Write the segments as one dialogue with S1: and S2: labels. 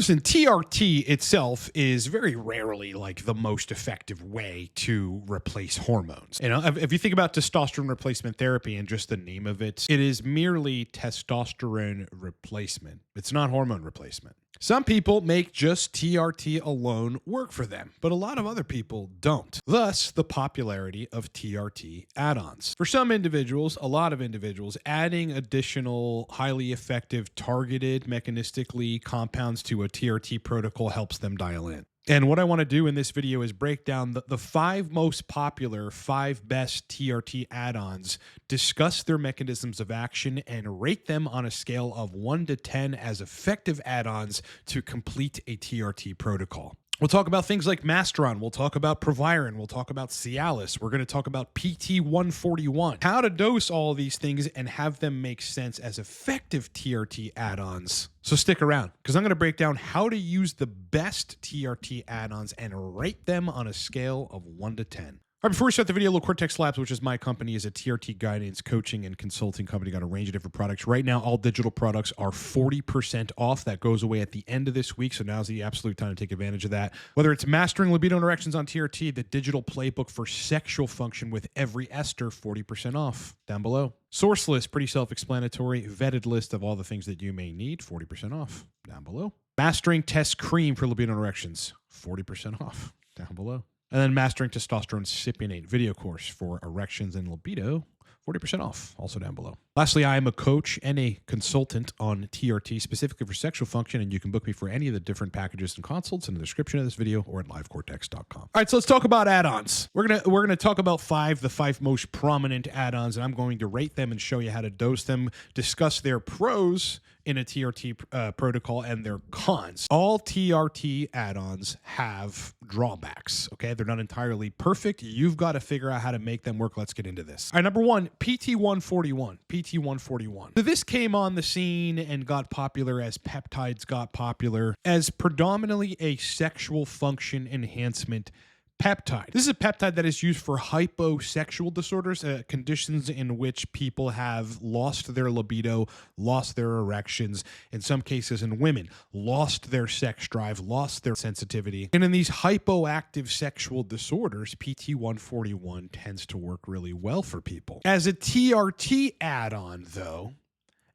S1: Listen, TRT itself is very rarely like the most effective way to replace hormones. You know, if you think about testosterone replacement therapy and just the name of it, it is merely testosterone replacement. It's not hormone replacement. Some people make just TRT alone work for them, but a lot of other people don't. Thus, the popularity of TRT add-ons. For some individuals, a lot of individuals, adding additional highly effective targeted mechanistically compounds to a TRT protocol helps them dial in. And what I want to do in this video is break down the 5 most popular, 5 best TRT add-ons, discuss their mechanisms of action, and rate them on a scale of 1 to 10 as effective add-ons to complete a TRT protocol. We'll talk about things like Masteron. We'll talk about Proviron. We'll talk about Cialis. We're going to talk about PT141. How to dose all of these things and have them make sense as effective TRT add-ons. So stick around, because I'm going to break down how to use the best TRT add-ons and rate them on a scale of 1 to 10. All right, before we start the video, Cortex Labs, which is my company, is a TRT guidance, coaching, and consulting company. Got a range of different products. Right now, all digital products are 40% off. That goes away at the end of this week, so now's the absolute time to take advantage of that. Whether it's mastering libido and erections on TRT, the digital playbook for sexual function with every ester, 40% off down below. Source list, pretty self-explanatory. Vetted list of all the things that you may need, 40% off down below. Mastering test cream for libido and erections, 40% off down below. And then Mastering Testosterone Cypionate video course for erections and libido, 40% off, also down below. Lastly, I am a coach and a consultant on TRT, specifically for sexual function, and you can book me for any of the different packages and consults in the description of this video or at livecortex.com. All right, so let's talk about add-ons. We're gonna talk about the 5 most prominent add-ons, and I'm going to rate them and show you how to dose them, discuss their pros in a TRT protocol and their cons. All TRT add-ons have drawbacks, okay? They're not entirely perfect. You've got to figure out how to make them work. Let's get into this. All right, number 1, PT141. PT141. So this came on the scene and got popular as peptides got popular as predominantly a sexual function enhancement peptide. This is a peptide that is used for hyposexual disorders, conditions in which people have lost their libido, lost their erections, in some cases in women, lost their sex drive, lost their sensitivity. And in these hypoactive sexual disorders, PT141 tends to work really well for people. As a TRT add-on, though,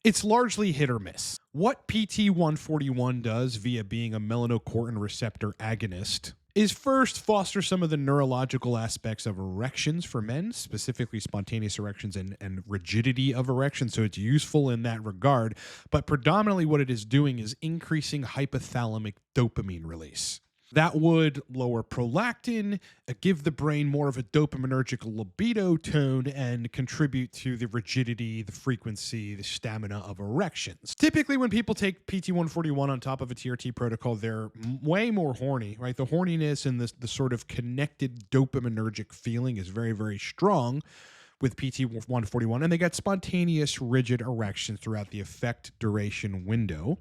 S1: it's largely hit or miss. What PT141 does via being a melanocortin receptor agonist is first foster some of the neurological aspects of erections for men, specifically spontaneous erections and rigidity of erections. So it's useful in that regard. But predominantly what it is doing is increasing hypothalamic dopamine release. That would lower prolactin, give the brain more of a dopaminergic libido tone, and contribute to the rigidity, the frequency, the stamina of erections. Typically, when people take PT141 on top of a TRT protocol, they're way more horny, right? The horniness and the sort of connected dopaminergic feeling is very, very strong with PT141, and they get spontaneous rigid erections throughout the effect duration window,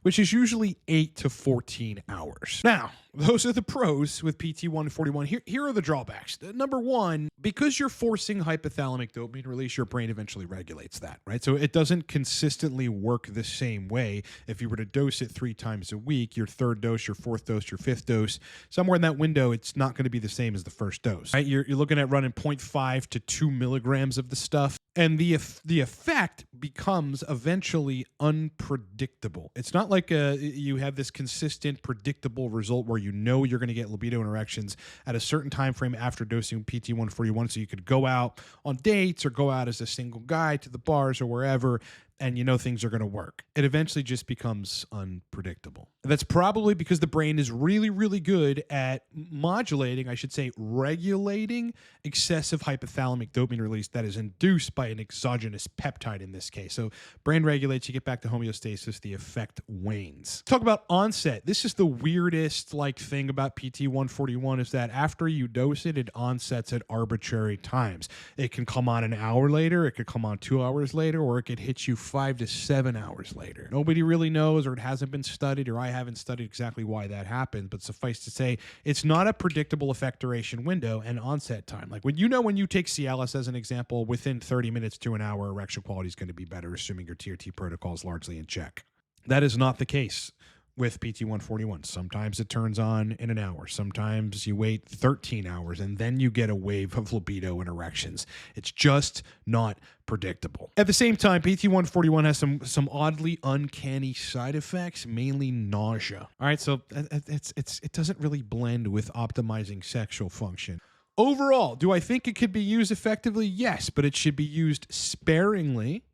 S1: which is usually 8 to 14 hours. Now, those are the pros with PT141. Here are the drawbacks. Number 1, because you're forcing hypothalamic dopamine release, your brain eventually regulates that, right? So it doesn't consistently work the same way. If you were to dose it 3 times a week, your 3rd dose, your 4th dose, your 5th dose, somewhere in that window, it's not going to be the same as the first dose, right? You're looking at running 0.5 to 2 milligrams of the stuff, and the effect becomes eventually unpredictable. It's not like you have this consistent, predictable result where you know you're going to get libido and erections at a certain time frame after dosing PT141, so you could go out on dates or go out as a single guy to the bars or wherever, and you know things are going to work. It eventually just becomes unpredictable. That's probably because the brain is really, really good at modulating, I should say, regulating excessive hypothalamic dopamine release that is induced by an exogenous peptide in this case. So brain regulates, you get back to homeostasis, the effect wanes. Talk about onset. This is the weirdest thing about PT141 is that after you dose it, it onsets at arbitrary times. It can come on an hour later, it could come on 2 hours later, or it could hit you 5 to 7 hours later. Nobody really knows, or it hasn't been studied, or I haven't studied exactly why that happened, but suffice to say, it's not a predictable effect duration window and onset time. Like when you take Cialis as an example, within 30 minutes to an hour, erection quality is going to be better, assuming your TRT protocol is largely in check. That is not the case with PT141. Sometimes it turns on in an hour. Sometimes you wait 13 hours and then you get a wave of libido and erections. It's just not predictable. At the same time, PT141 has some oddly uncanny side effects, mainly nausea. All right, so it doesn't really blend with optimizing sexual function. Overall, do I think it could be used effectively? Yes, but it should be used sparingly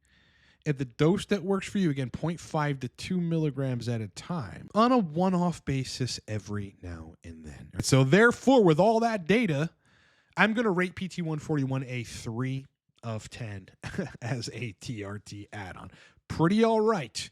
S1: at the dose that works for you. Again, 0.5 to 2 milligrams at a time on a one-off basis every now and then. So therefore, with all that data, I'm going to rate PT141 a 3 of 10 as a TRT add-on. Pretty all right,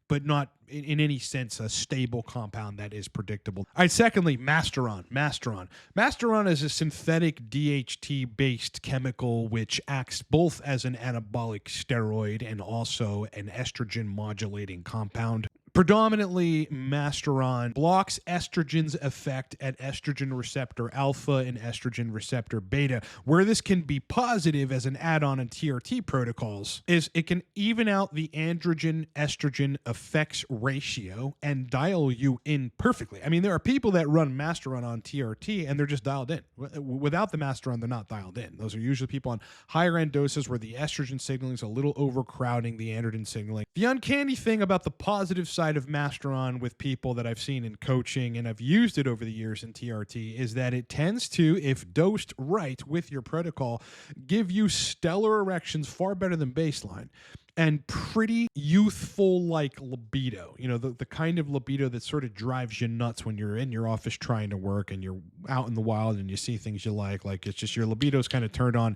S1: but not in any sense a stable compound that is predictable. All right, secondly, Masteron. Masteron is a synthetic DHT-based chemical which acts both as an anabolic steroid and also an estrogen modulating compound. Predominantly, Masteron blocks estrogen's effect at estrogen receptor alpha and estrogen receptor beta. Where this can be positive as an add-on in TRT protocols is it can even out the androgen-estrogen effects ratio and dial you in perfectly. I mean, there are people that run Masteron on TRT and they're just dialed in. Without the Masteron, they're not dialed in. Those are usually people on higher end doses where the estrogen signaling is a little overcrowding the androgen signaling. The uncanny thing about the positive side of Masteron with people that I've seen in coaching, and I've used it over the years in TRT, is that it tends to, if dosed right with your protocol, give you stellar erections far better than baseline and pretty youthful like libido. You know, the kind of libido that sort of drives you nuts when you're in your office trying to work and you're out in the wild and you see things you like it's just your libido's kind of turned on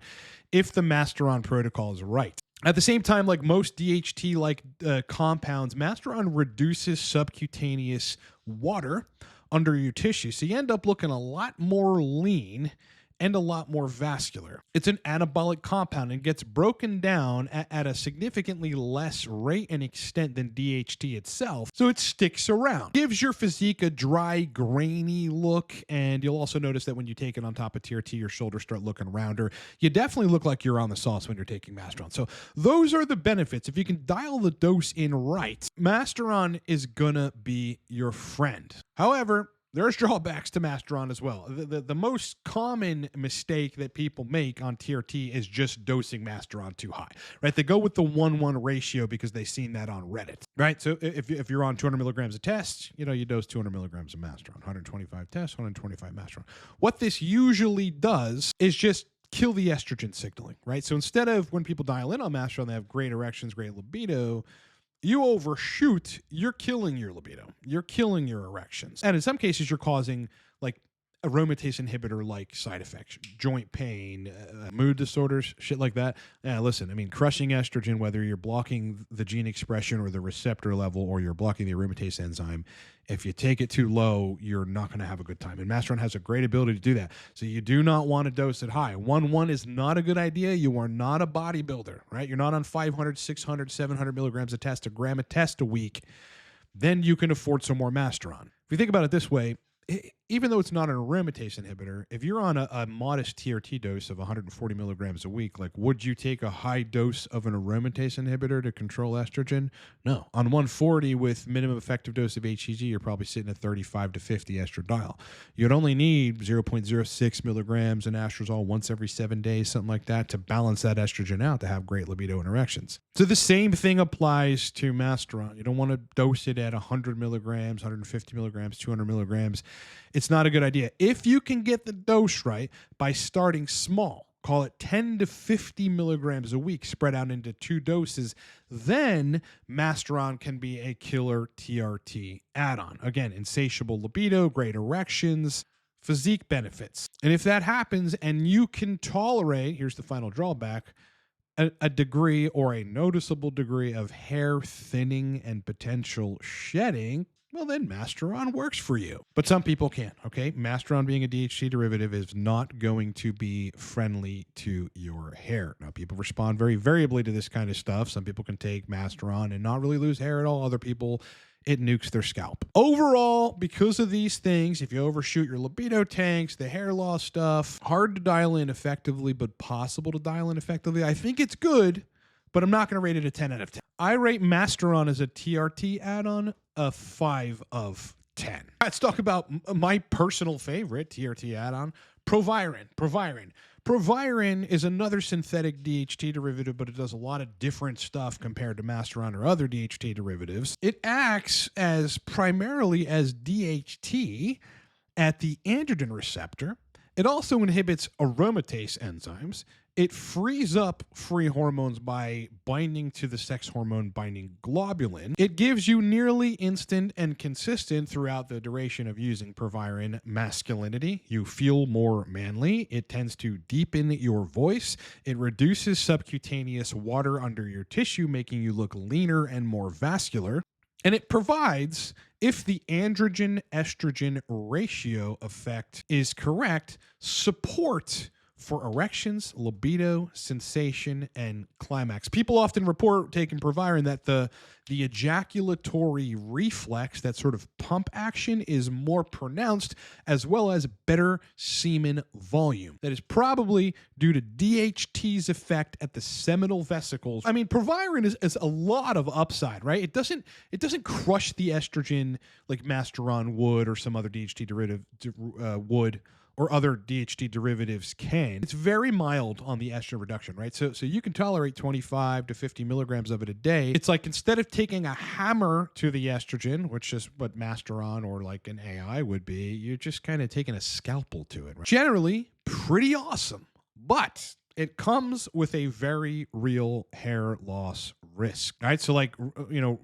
S1: if the Masteron protocol is right. At the same time, like most DHT-like compounds, Masteron reduces subcutaneous water under your tissue, so you end up looking a lot more lean and a lot more vascular. It's an anabolic compound and gets broken down at a significantly less rate and extent than DHT itself, so it sticks around. Gives your physique a dry, grainy look, and you'll also notice that when you take it on top of TRT, your shoulders start looking rounder. You definitely look like you're on the sauce when you're taking Masteron. So those are the benefits. If you can dial the dose in right, Masteron is gonna be your friend. However, there's drawbacks to Masteron as well. The most common mistake that people make on TRT is just dosing Masteron too high, right? They go with the 1-1 ratio because they've seen that on Reddit, right? So if you're on 200 milligrams of test, you know, you dose 200 milligrams of Masteron, 125 test, 125 Masteron. What this usually does is just kill the estrogen signaling, right? So instead of when people dial in on Masteron, they have great erections, great libido, you overshoot, you're killing your libido. You're killing your erections. And in some cases, you're causing like aromatase inhibitor-like side effects, joint pain, mood disorders, shit like that. Listen, I mean, crushing estrogen, whether you're blocking the gene expression or the receptor level or you're blocking the aromatase enzyme, if you take it too low, you're not going to have a good time. And Masteron has a great ability to do that. So you do not want to dose it high. 1-1 is not a good idea. You are not a bodybuilder, right? You're not on 500, 600, 700 milligrams of test, a gram of test a week. Then you can afford some more Masteron. If you think about it this way, even though it's not an aromatase inhibitor, if you're on a modest TRT dose of 140 milligrams a week, like, would you take a high dose of an aromatase inhibitor to control estrogen? No. On 140 with minimum effective dose of HCG, you're probably sitting at 35 to 50 estradiol. You'd only need 0.06 milligrams in anastrozole once every 7 days, something like that, to balance that estrogen out to have great libido and erections. So the same thing applies to Masteron. You don't want to dose it at 100 milligrams, 150 milligrams, 200 milligrams. It's not a good idea. If you can get the dose right by starting small, call it 10 to 50 milligrams a week, spread out into 2 doses, then Masteron can be a killer TRT add-on. Again, insatiable libido, great erections, physique benefits. And if that happens and you can tolerate, here's the final drawback, a degree or a noticeable degree of hair thinning and potential shedding, well, then Masteron works for you. But some people can't, okay? Masteron being a DHT derivative is not going to be friendly to your hair. Now, people respond very variably to this kind of stuff. Some people can take Masteron and not really lose hair at all. Other people, it nukes their scalp. Overall, because of these things, if you overshoot your libido tanks, the hair loss stuff, hard to dial in effectively, but possible to dial in effectively. I think it's good, but I'm not going to rate it a 10 out of 10. I rate Masteron as a TRT add-on a 5 of 10. Let's talk about my personal favorite TRT add-on, Proviron. Proviron is another synthetic DHT derivative, but it does a lot of different stuff compared to Masteron or other DHT derivatives. It acts as primarily as DHT at the androgen receptor. It also inhibits aromatase enzymes. It frees up free hormones by binding to the sex hormone binding globulin. It gives you nearly instant and consistent throughout the duration of using Proviron masculinity. You feel more manly. It tends to deepen your voice. It reduces subcutaneous water under your tissue, making you look leaner and more vascular. And it provides, if the androgen-estrogen ratio effect is correct, support for erections, libido, sensation, and climax. People often report taking Proviron that the ejaculatory reflex, that sort of pump action, is more pronounced, as well as better semen volume. That is probably due to DHT's effect at the seminal vesicles. I mean, Proviron is a lot of upside, right? It doesn't crush the estrogen like Masteron would or some other DHT derivative would, or other DHT derivatives can. It's very mild on the estrogen reduction, right? So you can tolerate 25 to 50 milligrams of it a day. It's like, instead of taking a hammer to the estrogen, which is what Masteron or like an AI would be, you're just kind of taking a scalpel to it, right? Generally, pretty awesome, but it comes with a very real hair loss risk, right? So like,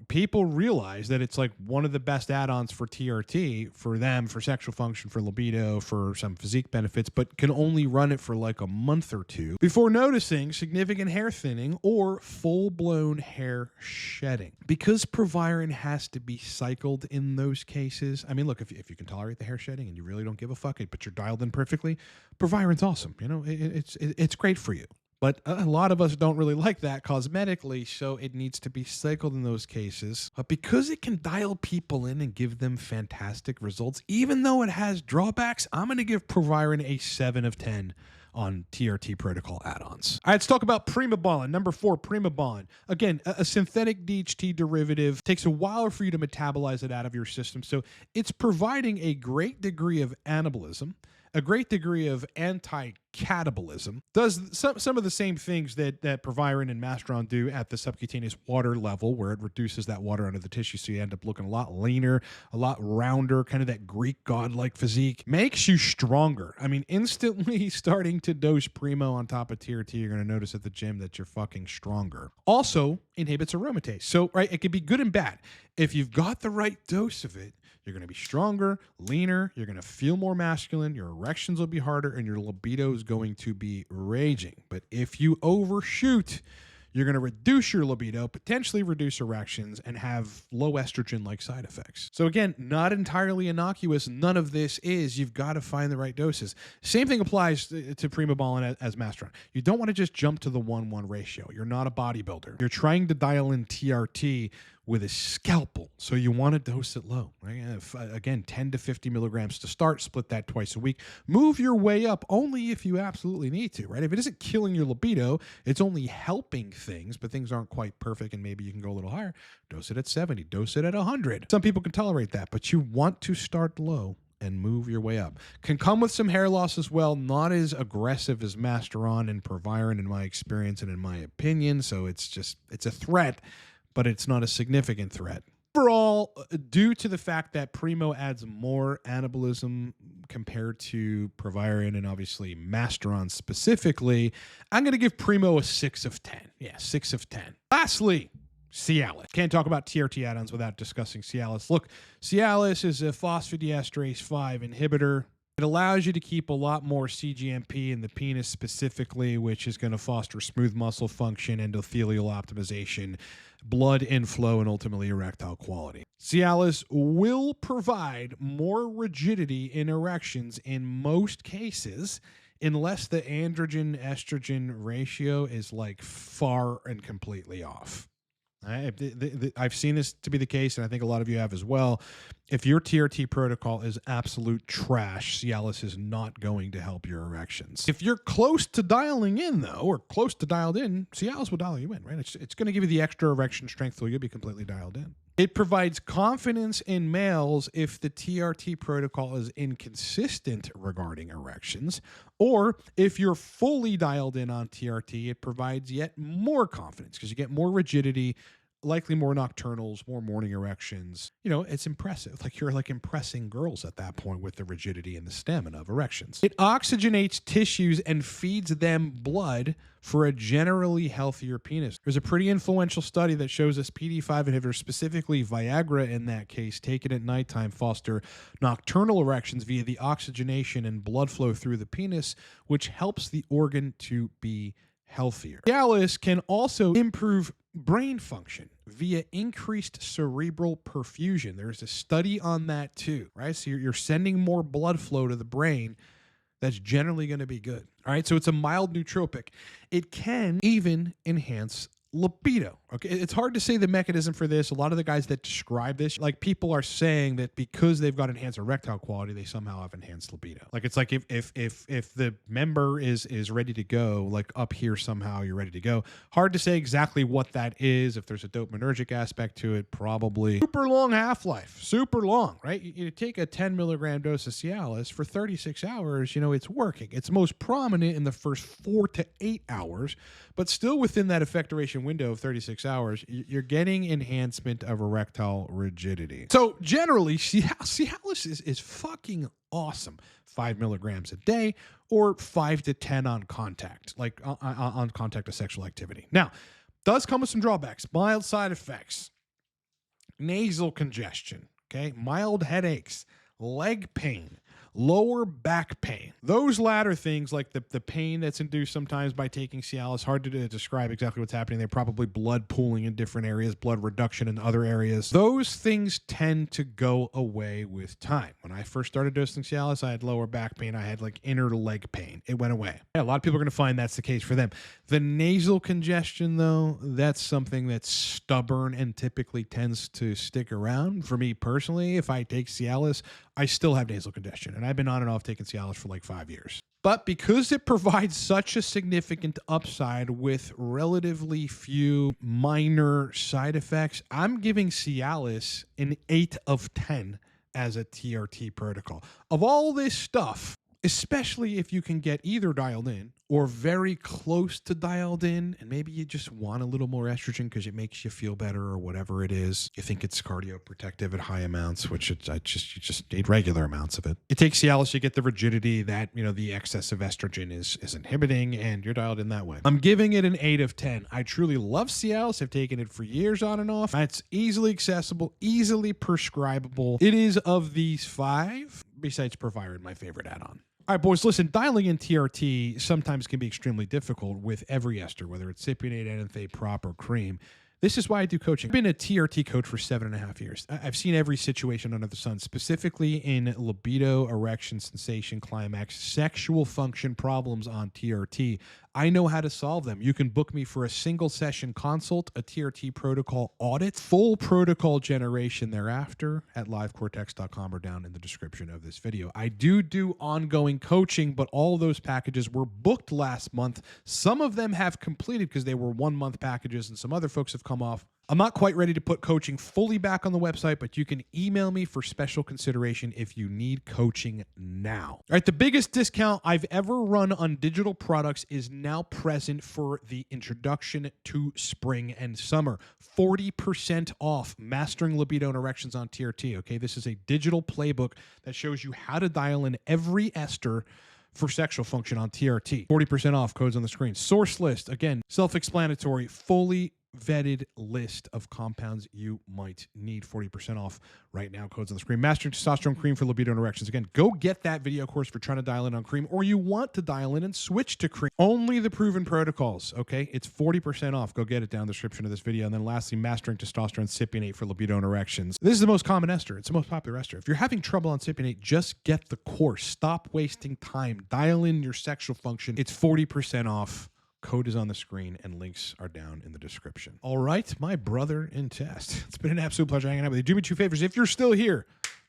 S1: people realize that it's like one of the best add-ons for TRT for them, for sexual function, for libido, for some physique benefits, but can only run it for like a month or two before noticing significant hair thinning or full-blown hair shedding. Because Proviron has to be cycled in those cases. I mean, look, if you can tolerate the hair shedding and you really don't give a fuck, but you're dialed in perfectly, Proviron's awesome. It's great for you. But a lot of us don't really like that cosmetically, so it needs to be cycled in those cases. But because it can dial people in and give them fantastic results, even though it has drawbacks, I'm going to give Proviron a 7 of 10 on TRT protocol add-ons. All right, let's talk about Primobolan. Number 4, Primobolan. Again, a synthetic DHT derivative. Takes a while for you to metabolize it out of your system, so it's providing a great degree of anabolism, a great degree of anti-catabolism, does some of the same things that Proviron and Masteron do at the subcutaneous water level, where it reduces that water under the tissue, so you end up looking a lot leaner, a lot rounder, kind of that Greek god-like physique. Makes you stronger. I mean, instantly starting to dose Primo on top of TRT, you're going to notice at the gym that you're fucking stronger. Also, inhibits aromatase. So, right, it could be good and bad. If you've got the right dose of it, you're going to be stronger, leaner, you're going to feel more masculine, your erections will be harder, and your libido is going to be raging. But if you overshoot, you're going to reduce your libido, potentially reduce erections, and have low estrogen-like side effects. So again, not entirely innocuous. None of this is. You've got to find the right doses. Same thing applies to Primobolan as Masteron. You don't want to just jump to the 1-1 ratio. You're not a bodybuilder. You're trying to dial in TRT with a scalpel, so you want to dose it low, right? Again, 10 to 50 milligrams to start, split that twice a week. Move your way up only if you absolutely need to, right? If it isn't killing your libido, it's only helping things, but things aren't quite perfect and maybe you can go a little higher. Dose it at 70, dose it at 100. Some people can tolerate that, but you want to start low and move your way up. Can come with some hair loss as well, not as aggressive as Masteron and Proviron in my experience and in my opinion, so it's a threat, but it's not a significant threat. Overall, due to the fact that Primo adds more anabolism compared to Proviron and obviously Masteron specifically, I'm going to give Primo a 6 of 10. Yeah, 6 of 10. Lastly, Cialis. Can't talk about TRT add-ons without discussing Cialis. Look, Cialis is a phosphodiesterase 5 inhibitor. It allows you to keep a lot more cGMP in the penis specifically, which is going to foster smooth muscle function, endothelial optimization, blood inflow, and ultimately erectile quality. Cialis will provide more rigidity in erections in most cases, unless the androgen-estrogen ratio is like far and completely off. I've seen this to be the case, and I think a lot of you have as well. If your TRT protocol is absolute trash, Cialis is not going to help your erections. If you're close to dialing in, though, or close to dialed in, Cialis will dial you in, right? It's going to give you the extra erection strength so you'll be completely dialed in. It provides confidence in males if the TRT protocol is inconsistent regarding erections, or if you're fully dialed in on TRT, it provides yet more confidence because you get more rigidity, likely more nocturnals, more morning erections. You know, it's impressive. Like you're like impressing girls at that point with the rigidity and the stamina of erections. It oxygenates tissues and feeds them blood for a generally healthier penis. There's a pretty influential study that shows us PD5 inhibitors, specifically Viagra in that case, taken at nighttime, foster nocturnal erections via the oxygenation and blood flow through the penis, which helps the organ to be healthier. Cialis can also improve brain function via increased cerebral perfusion. There's a study on that too, right? So you're sending more blood flow to the brain. That's generally going to be good. All right. So it's a mild nootropic. It can even enhance libido. Okay. It's hard to say the mechanism for this. A lot of the guys that describe this, like people are saying that because they've got enhanced erectile quality, they somehow have enhanced libido. Like it's like if the member is ready to go, like up here somehow you're ready to go. Hard to say exactly what that is. If there's a dopaminergic aspect to it, probably. Super long half-life, super long, right? You take a 10 milligram dose of Cialis for 36 hours, you know, it's working. It's most prominent in the first 4 to 8 hours, but still within that effect duration window of 36 hours, you're getting enhancement of erectile rigidity. So generally, Cialis is fucking awesome. 5 milligrams a day or 5 to 10 on contact, like on contact of sexual activity. Now, does come with some drawbacks, mild side effects, nasal congestion, okay, mild headaches, leg pain, lower back pain. Those latter things, like the pain that's induced sometimes by taking Cialis, hard to describe exactly what's happening. They're probably blood pooling in different areas, blood reduction in other areas. Those things tend to go away with time. When I first started dosing Cialis, I had lower back pain. I had like inner leg pain. It went away. Yeah, a lot of people are going to find that's the case for them. The nasal congestion, though, that's something that's stubborn and typically tends to stick around. For me personally, if I take Cialis, I still have nasal congestion, and I've been on and off taking Cialis for like 5 years. But because it provides such a significant upside with relatively few minor side effects, I'm giving Cialis an 8 of 10 as a TRT protocol. Of all this stuff, especially if you can get either dialed in or very close to dialed in, and maybe you just want a little more estrogen because it makes you feel better or whatever it is. You think it's cardioprotective at high amounts, which you just need regular amounts of it. It takes Cialis, you get the rigidity that, you know, the excess of estrogen is inhibiting, and you're dialed in that way. I'm giving it an 8 of 10. I truly love Cialis. I've taken it for years on and off. It's easily accessible, easily prescribable. It is of these 5, besides Proviron, my favorite add-on. All right, boys, listen, dialing in TRT sometimes can be extremely difficult with every ester, whether it's cypionate, NFA, prop, or cream. This is why I do coaching. I've been a TRT coach for 7.5 years. I've seen every situation under the sun, specifically in libido, erection, sensation, climax, sexual function problems on TRT. I know how to solve them. You can book me for a single session consult, a TRT protocol audit, full protocol generation thereafter at livecortex.com or down in the description of this video. I do ongoing coaching, but all those packages were booked last month. Some of them have completed because they were 1-month packages, and some other folks have come off. I'm not quite ready to put coaching fully back on the website, but you can email me for special consideration if you need coaching now. All right, the biggest discount I've ever run on digital products is now present for the introduction to spring and summer. 40% off Mastering Libido and Erections on TRT, okay? This is a digital playbook that shows you how to dial in every ester for sexual function on TRT. 40% off, codes on the screen. Source list, again, self-explanatory, fully vetted list of compounds you might need. 40% off right now, codes on the screen. Mastering Testosterone Cream for Libido and Erections. Again, go get that video course for trying to dial in on cream, or you want to dial in and switch to cream. Only the proven protocols, okay? It's 40% off. Go get it down in the description of this video. And then lastly, Mastering Testosterone Cypionate for Libido and Erections. This is the most common ester. It's the most popular ester. If you're having trouble on cypionate, just get the course. Stop wasting time. Dial in your sexual function. It's 40% off. Code is on the screen and links are down in the description. All right, my brother in test. It's been an absolute pleasure hanging out with you. Do me 2 favors. If you're still here,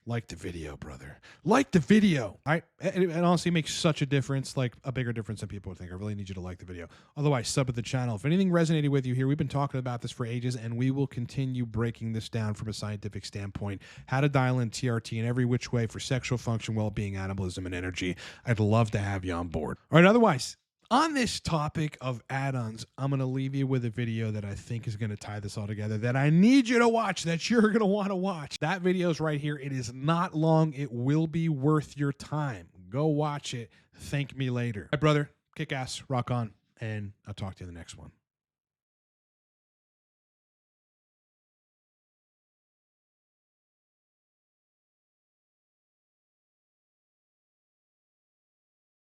S1: like the video, brother. Like the video. All right? It honestly makes such a difference, like a bigger difference than people would think. I really need you to like the video. Otherwise, sub at the channel. If anything resonated with you here, we've been talking about this for ages, and we will continue breaking this down from a scientific standpoint. How to dial in TRT in every which way for sexual function, well-being, anabolism, and energy. I'd love to have you on board. All right, otherwise, on this topic of add-ons, I'm going to leave you with a video that I think is going to tie this all together, that I need you to watch, that you're going to want to watch. That video is right here. It is not long. It will be worth your time. Go watch it. Thank me later. All right, brother, kick ass, rock on, and I'll talk to you in the next one.